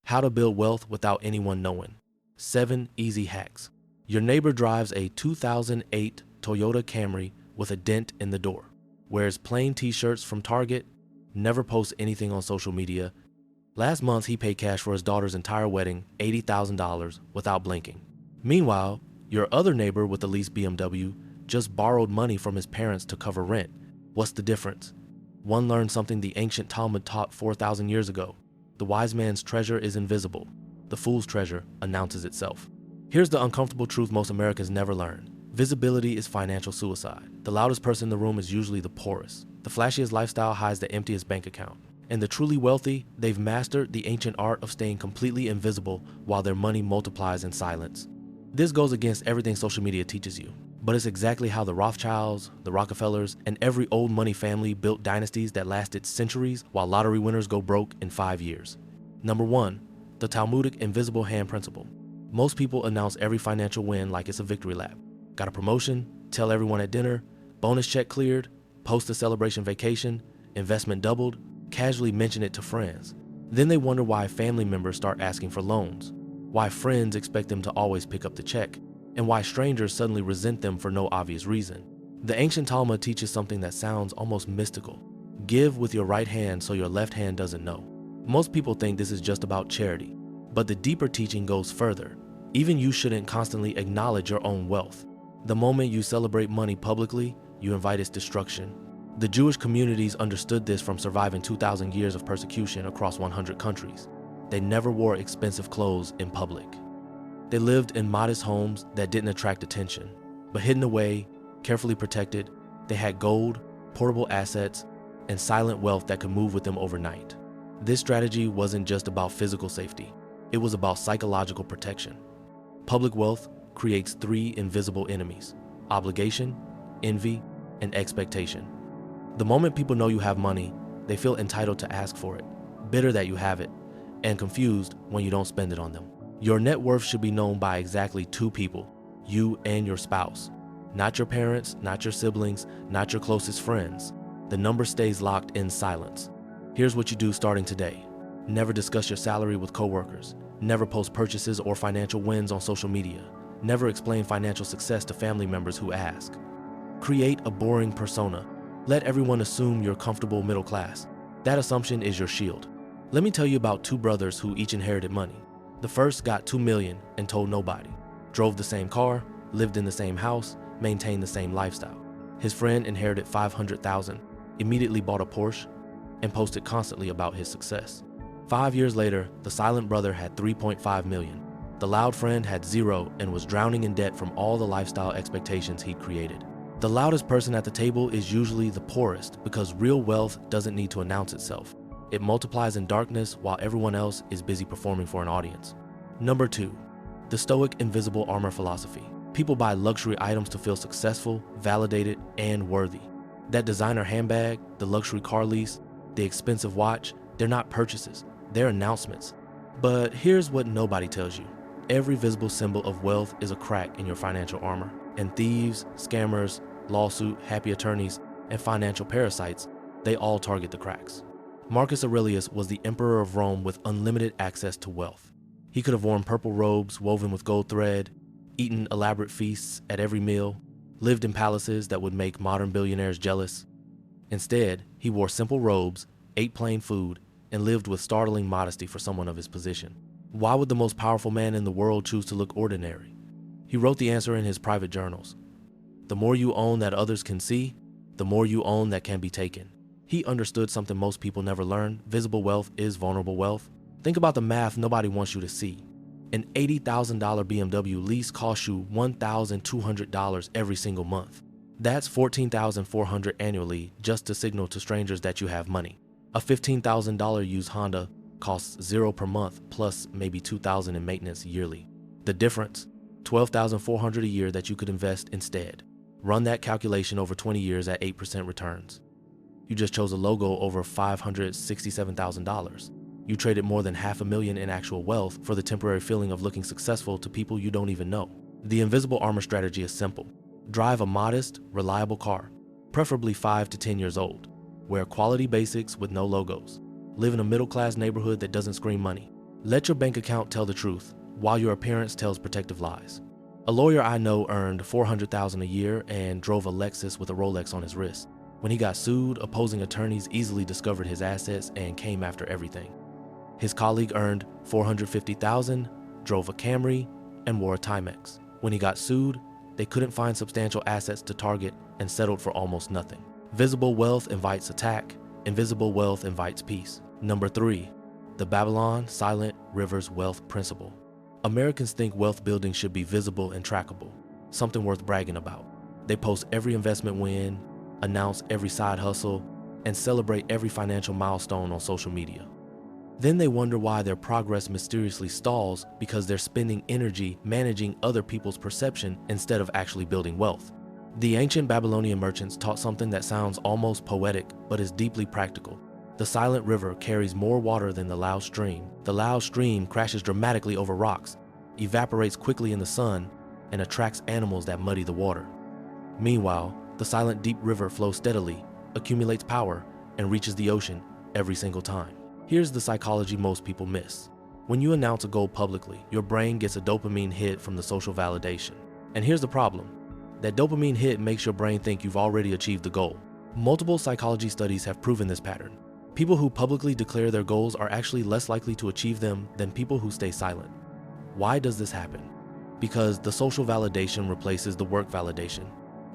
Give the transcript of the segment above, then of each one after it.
How to build wealth without anyone knowing. 7 easy hacks. Your neighbor drives a 2008 Toyota Camry with a dent in the door, wears plain t-shirts from Target, never posts anything on social media. Last month, he paid cash for his daughter's entire wedding, $80,000, without blinking. Meanwhile, your other neighbor with the lease BMW just borrowed money from his parents to cover rent. What's the difference? One learned something the ancient Talmud taught 4,000 years ago. The wise man's treasure is invisible. The fool's treasure announces itself. Here's the uncomfortable truth most Americans never learn. Visibility is financial suicide. The loudest person in the room is usually the poorest. The flashiest lifestyle hides the emptiest bank account. And the truly wealthy, they've mastered the ancient art of staying completely invisible while their money multiplies in silence. This goes against everything social media teaches you, but it's exactly how the Rothschilds, the Rockefellers, and every old money family built dynasties that lasted centuries while lottery winners go broke in 5 years. Number 1, the Talmudic invisible hand principle. Most people announce every financial win like it's a victory lap. Got a promotion, tell everyone at dinner, bonus check cleared, post a celebration vacation, investment doubled, casually mention it to friends. Then they wonder why family members start asking for loans, why friends expect them to always pick up the check, and why strangers suddenly resent them for no obvious reason. The ancient Talmud teaches something that sounds almost mystical. Give with your right hand so your left hand doesn't know. Most people think this is just about charity, but the deeper teaching goes further. Even you shouldn't constantly acknowledge your own wealth. The moment you celebrate money publicly, you invite its destruction. The Jewish communities understood this from surviving 2,000 years of persecution across 100 countries. They never wore expensive clothes in public. They lived in modest homes that didn't attract attention, but hidden away, carefully protected, they had gold, portable assets, and silent wealth that could move with them overnight. This strategy wasn't just about physical safety. It was about psychological protection. Public wealth creates 3 invisible enemies: obligation, envy, and expectation. The moment people know you have money, they feel entitled to ask for it, bitter that you have it, and confused when you don't spend it on them. Your net worth should be known by exactly 2 people, you and your spouse. Not your parents, not your siblings, not your closest friends. The number stays locked in silence. Here's what you do starting today. Never discuss your salary with coworkers. Never post purchases or financial wins on social media. Never explain financial success to family members who ask. Create a boring persona. Let everyone assume you're comfortable middle class. That assumption is your shield. Let me tell you about 2 brothers who each inherited money. The first got $2 million and told nobody. Drove the same car, lived in the same house, maintained the same lifestyle. His friend inherited $500,000, immediately bought a Porsche, and posted constantly about his success. 5 years later, the silent brother had $3.5 million. The loud friend had 0 and was drowning in debt from all the lifestyle expectations he'd created. The loudest person at the table is usually the poorest because real wealth doesn't need to announce itself. It multiplies in darkness while everyone else is busy performing for an audience. Number 2, the Stoic invisible armor philosophy. People buy luxury items to feel successful, validated, and worthy. That designer handbag, the luxury car lease, the expensive watch, they're not purchases, they're announcements. But here's what nobody tells you. Every visible symbol of wealth is a crack in your financial armor, and thieves, scammers, lawsuit, happy attorneys, and financial parasites, they all target the cracks. Marcus Aurelius was the emperor of Rome with unlimited access to wealth. He could have worn purple robes woven with gold thread, eaten elaborate feasts at every meal, lived in palaces that would make modern billionaires jealous. Instead, he wore simple robes, ate plain food, and lived with startling modesty for someone of his position. Why would the most powerful man in the world choose to look ordinary? He wrote the answer in his private journals. The more you own that others can see, the more you own that can be taken. He understood something most people never learn. Visible wealth is vulnerable wealth. Think about the math nobody wants you to see. An $80,000 BMW lease costs you $1,200 every single month. That's $14,400 annually just to signal to strangers that you have money. A $15,000 used Honda costs 0 per month plus maybe $2,000 in maintenance yearly. The difference, $12,400 a year that you could invest instead. Run that calculation over 20 years at 8% returns. You just chose a logo over $567,000. You traded more than $500,000 in actual wealth for the temporary feeling of looking successful to people you don't even know. The invisible armor strategy is simple. Drive a modest, reliable car, preferably 5 to 10 years old. Wear quality basics with no logos. Live in a middle-class neighborhood that doesn't scream money. Let your bank account tell the truth, while your appearance tells protective lies. A lawyer I know earned $400,000 a year and drove a Lexus with a Rolex on his wrist. When he got sued, opposing attorneys easily discovered his assets and came after everything. His colleague earned $450,000, drove a Camry, and wore a Timex. When he got sued, they couldn't find substantial assets to target and settled for almost nothing. Visible wealth invites attack. Invisible wealth invites peace. Number 3, the Babylon Silent Rivers Wealth Principle. Americans think wealth building should be visible and trackable, something worth bragging about. They post every investment win, announce every side hustle, and celebrate every financial milestone on social media. Then they wonder why their progress mysteriously stalls because they're spending energy managing other people's perception instead of actually building wealth. The ancient Babylonian merchants taught something that sounds almost poetic but is deeply practical. The silent river carries more water than the loud stream. The loud stream crashes dramatically over rocks, evaporates quickly in the sun, and attracts animals that muddy the water. Meanwhile, the silent deep river flows steadily, accumulates power, and reaches the ocean every single time. Here's the psychology most people miss. When you announce a goal publicly, your brain gets a dopamine hit from the social validation. And here's the problem. That dopamine hit makes your brain think you've already achieved the goal. Multiple psychology studies have proven this pattern. People who publicly declare their goals are actually less likely to achieve them than people who stay silent. Why does this happen? Because the social validation replaces the work validation.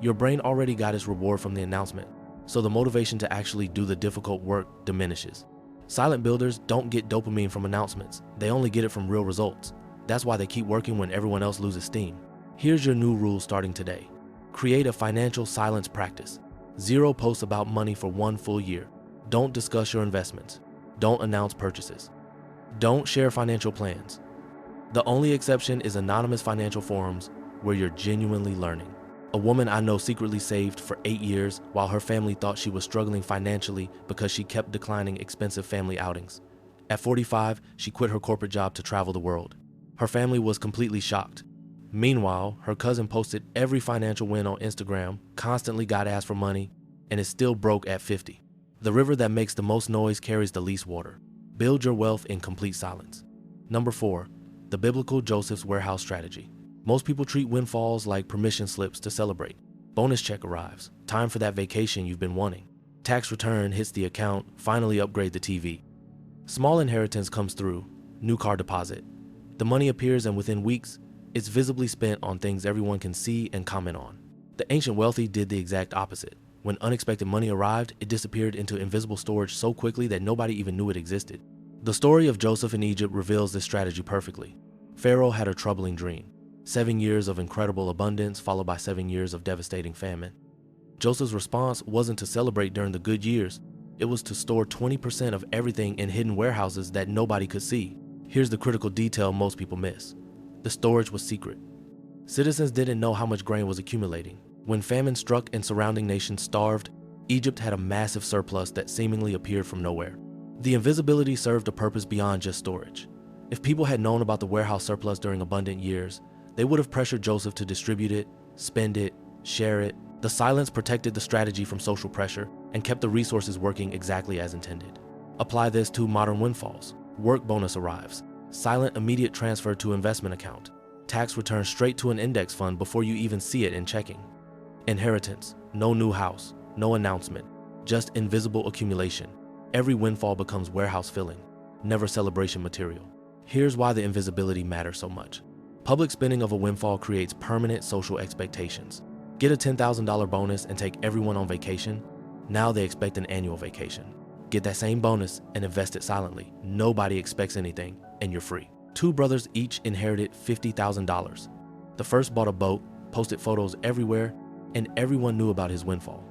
Your brain already got its reward from the announcement, so the motivation to actually do the difficult work diminishes. Silent builders don't get dopamine from announcements. They only get it from real results. That's why they keep working when everyone else loses steam. Here's your new rule starting today. Create a financial silence practice. 0 posts about money for 1 full year. Don't discuss your investments. Don't announce purchases. Don't share financial plans. The only exception is anonymous financial forums where you're genuinely learning. A woman I know secretly saved for 8 years while her family thought she was struggling financially because she kept declining expensive family outings. At 45, she quit her corporate job to travel the world. Her family was completely shocked. Meanwhile, her cousin posted every financial win on Instagram, constantly got asked for money, and is still broke at 50. The river that makes the most noise carries the least water. Build your wealth in complete silence. Number 4, the biblical Joseph's warehouse strategy. Most people treat windfalls like permission slips to celebrate. Bonus check arrives, time for that vacation you've been wanting. Tax return hits the account, finally upgrade the TV. Small inheritance comes through, new car deposit. The money appears and within weeks, it's visibly spent on things everyone can see and comment on. The ancient wealthy did the exact opposite. When unexpected money arrived, it disappeared into invisible storage so quickly that nobody even knew it existed. The story of Joseph in Egypt reveals this strategy perfectly. Pharaoh had a troubling dream. 7 years of incredible abundance followed by 7 years of devastating famine. Joseph's response wasn't to celebrate during the good years. It was to store 20% of everything in hidden warehouses that nobody could see. Here's the critical detail most people miss. The storage was secret. Citizens didn't know how much grain was accumulating. When famine struck and surrounding nations starved, Egypt had a massive surplus that seemingly appeared from nowhere. The invisibility served a purpose beyond just storage. If people had known about the warehouse surplus during abundant years, they would have pressured Joseph to distribute it, spend it, share it. The silence protected the strategy from social pressure and kept the resources working exactly as intended. Apply this to modern windfalls. Work bonus arrives. Silent immediate transfer to investment account. Tax return straight to an index fund before you even see it in checking. Inheritance. No new house. No announcement. Just invisible accumulation. Every windfall becomes warehouse filling, never celebration material. Here's why the invisibility matters so much. Public spending of a windfall creates permanent social expectations. Get a $10,000 bonus and take everyone on vacation. Now they expect an annual vacation. Get that same bonus and invest it silently. Nobody expects anything, and you're free. 2 brothers each inherited $50,000. The first bought a boat, posted photos everywhere, and everyone knew about his windfall.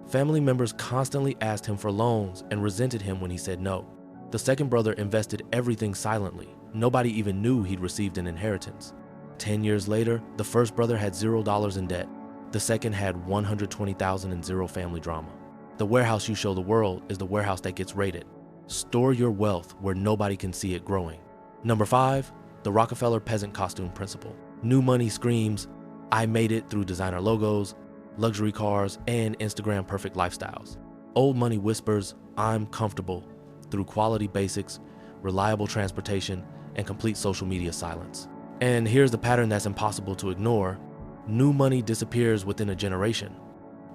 Family members constantly asked him for loans and resented him when he said no. The second brother invested everything silently. Nobody even knew he'd received an inheritance. 10 years later, the first brother had $0 in debt. The second had $120,000 and zero family drama. The warehouse you show the world is the warehouse that gets raided. Store your wealth where nobody can see it growing. Number 5, the Rockefeller peasant costume principle. New money screams, I made it through designer logos, luxury cars, and Instagram perfect lifestyles. Old money whispers, I'm comfortable through quality basics, reliable transportation, and complete social media silence. And here's the pattern that's impossible to ignore. New money disappears within a generation.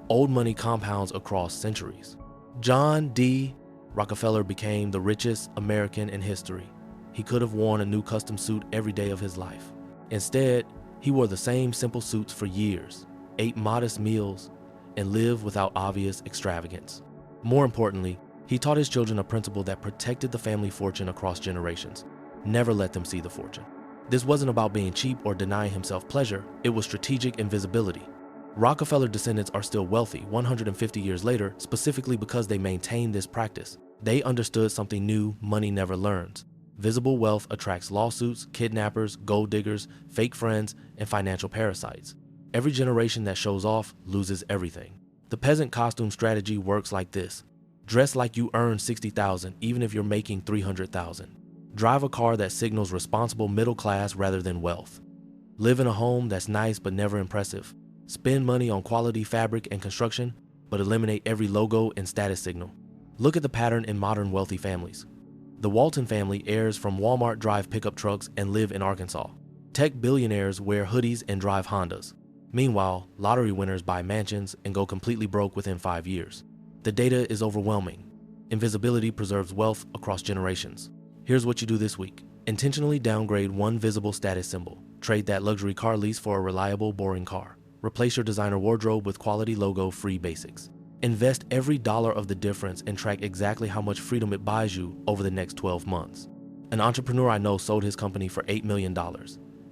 Old money compounds across centuries. John D. Rockefeller became the richest American in history. He could have worn a new custom suit every day of his life. Instead, he wore the same simple suits for years, ate modest meals, and lived without obvious extravagance. More importantly, he taught his children a principle that protected the family fortune across generations. Never let them see the fortune. This wasn't about being cheap or denying himself pleasure, it was strategic invisibility. Rockefeller descendants are still wealthy 150 years later, specifically because they maintained this practice. They understood something new money never learns. Visible wealth attracts lawsuits, kidnappers, gold diggers, fake friends, and financial parasites. Every generation that shows off loses everything. The peasant costume strategy works like this. Dress like you earn $60,000 even if you're making $300,000. Drive a car that signals responsible middle class rather than wealth. Live in a home that's nice but never impressive. Spend money on quality fabric and construction, but eliminate every logo and status signal. Look at the pattern in modern wealthy families. The Walton family heirs from Walmart drive pickup trucks and live in Arkansas. Tech billionaires wear hoodies and drive Hondas. Meanwhile, lottery winners buy mansions and go completely broke within 5 years. The data is overwhelming. Invisibility preserves wealth across generations. Here's what you do this week. Intentionally downgrade one visible status symbol. Trade that luxury car lease for a reliable, boring car. Replace your designer wardrobe with quality logo-free basics. Invest every dollar of the difference and track exactly how much freedom it buys you over the next 12 months. An entrepreneur I know sold his company for $8 million.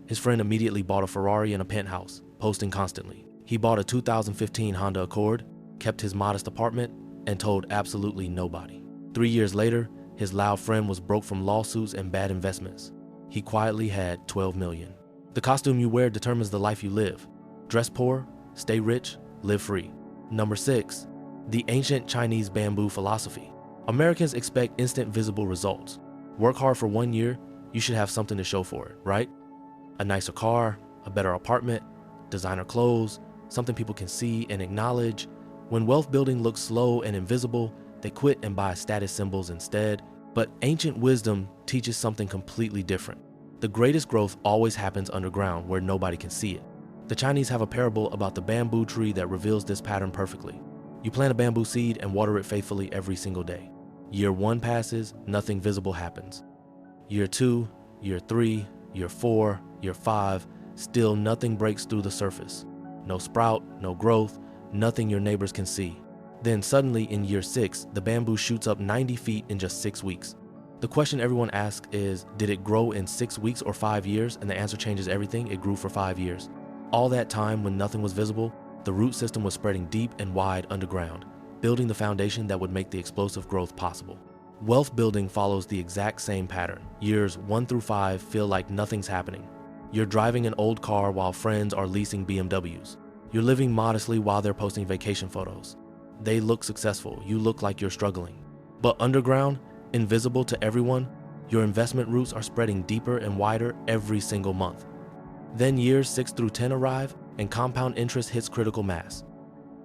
His friend immediately bought a Ferrari and a penthouse, posting constantly. He bought a 2015 Honda Accord, kept his modest apartment, and told absolutely nobody. 3 years later, his loud friend was broke from lawsuits and bad investments. He quietly had $12 million. The costume you wear determines the life you live. Dress poor, stay rich, live free. Number 6. The ancient Chinese bamboo philosophy. Americans expect instant visible results. Work hard for 1 year, you should have something to show for it, right? A nicer car, a better apartment, designer clothes, something people can see and acknowledge. When wealth building looks slow and invisible, they quit and buy status symbols instead. But ancient wisdom teaches something completely different. The greatest growth always happens underground where nobody can see it. The Chinese have a parable about the bamboo tree that reveals this pattern perfectly. You plant a bamboo seed and water it faithfully every single day. Year 1 passes, nothing visible happens. Year 2, year 3, year 4, year 5, still nothing breaks through the surface. No sprout, no growth, nothing your neighbors can see. Then suddenly in year 6, the bamboo shoots up 90 feet in just 6 weeks. The question everyone asks is, did it grow in 6 weeks or 5 years? And the answer changes everything. It grew for 5 years. All that time when nothing was visible, the root system was spreading deep and wide underground, building the foundation that would make the explosive growth possible. Wealth building follows the exact same pattern. Years 1 through 5 feel like nothing's happening. You're driving an old car while friends are leasing BMWs. You're living modestly while they're posting vacation photos. They look successful, you look like you're struggling. But underground, invisible to everyone, your investment roots are spreading deeper and wider every single month. Then years 6 through 10 arrive, and compound interest hits critical mass.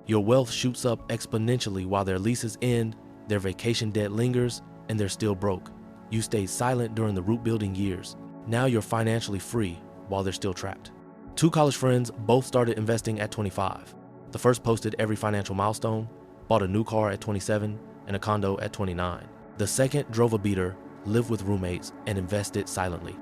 Your wealth shoots up exponentially while their leases end, their vacation debt lingers, and they're still broke. You stayed silent during the root building years. Now you're financially free while they're still trapped. 2 college friends both started investing at 25. The first posted every financial milestone, bought a new car at 27 and a condo at 29. The second drove a beater, lived with roommates, and invested silently.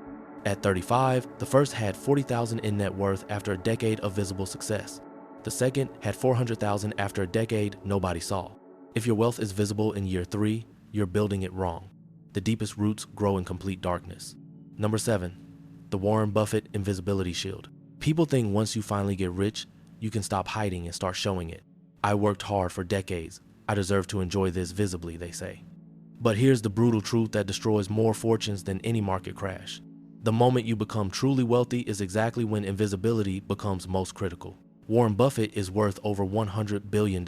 At 35, the first had $40,000 in net worth after a decade of visible success. The second had $400,000 after a decade nobody saw. If your wealth is visible in year 3, you're building it wrong. The deepest roots grow in complete darkness. Number 7, the Warren Buffett invisibility shield. People think once you finally get rich, you can stop hiding and start showing it. I worked hard for decades. I deserve to enjoy this visibly, they say. But here's the brutal truth that destroys more fortunes than any market crash. The moment you become truly wealthy is exactly when invisibility becomes most critical. Warren Buffett is worth over $100 billion.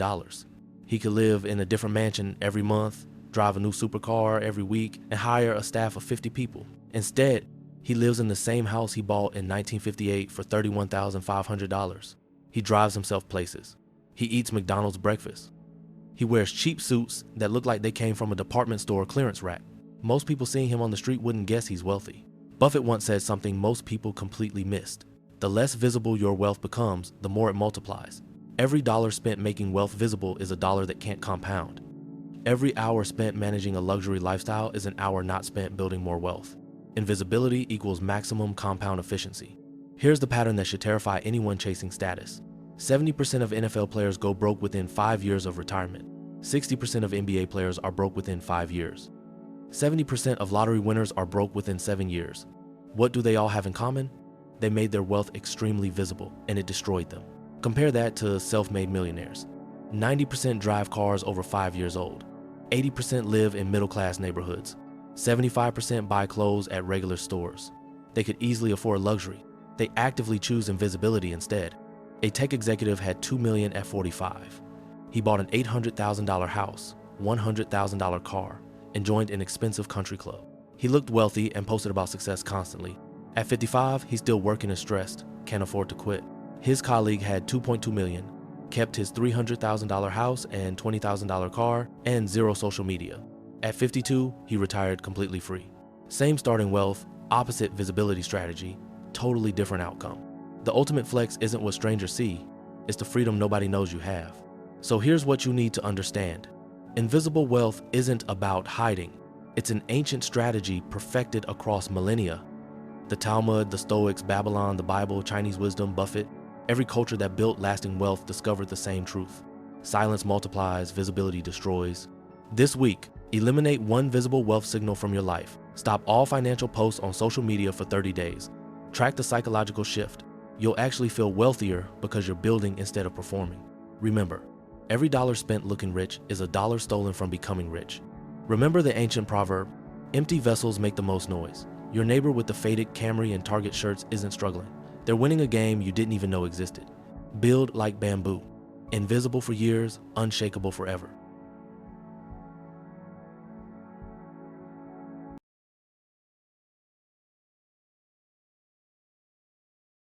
He could live in a different mansion every month, drive a new supercar every week, and hire a staff of 50 people. Instead, he lives in the same house he bought in 1958 for $31,500. He drives himself places. He eats McDonald's breakfast. He wears cheap suits that look like they came from a department store clearance rack. Most people seeing him on the street wouldn't guess he's wealthy. Buffett once said something most people completely missed. The less visible your wealth becomes, the more it multiplies. Every dollar spent making wealth visible is a dollar that can't compound. Every hour spent managing a luxury lifestyle is an hour not spent building more wealth. Invisibility equals maximum compound efficiency. Here's the pattern that should terrify anyone chasing status. 70% of NFL players go broke within 5 years of retirement. 60% of NBA players are broke within 5 years. 70% of lottery winners are broke within 7 years. What do they all have in common? They made their wealth extremely visible, and it destroyed them. Compare that to self-made millionaires. 90% drive cars over 5 years old. 80% live in middle-class neighborhoods. 75% buy clothes at regular stores. They could easily afford luxury. They actively choose invisibility instead. A tech executive had $2 million at 45. He bought an $800,000 house, $100,000 car, and joined an expensive country club. He looked wealthy and posted about success constantly. At 55, he's still working and stressed, can't afford to quit. His colleague had $2.2 million, kept his $300,000 house and $20,000 car, and zero social media. At 52, he retired completely free. Same starting wealth, opposite visibility strategy, totally different outcome. The ultimate flex isn't what strangers see, it's the freedom nobody knows you have. So here's what you need to understand. Invisible wealth isn't about hiding. It's an ancient strategy perfected across millennia. The Talmud, the Stoics, Babylon, the Bible, Chinese wisdom, Buffett, every culture that built lasting wealth discovered the same truth. Silence multiplies, visibility destroys. This week, eliminate one visible wealth signal from your life. Stop all financial posts on social media for 30 days. Track the psychological shift. You'll actually feel wealthier because you're building instead of performing. Remember, every dollar spent looking rich is a dollar stolen from becoming rich. Remember the ancient proverb, empty vessels make the most noise. Your neighbor with the faded Camry and Target shirts isn't struggling. They're winning a game you didn't even know existed. Build like bamboo. Invisible for years, unshakable forever.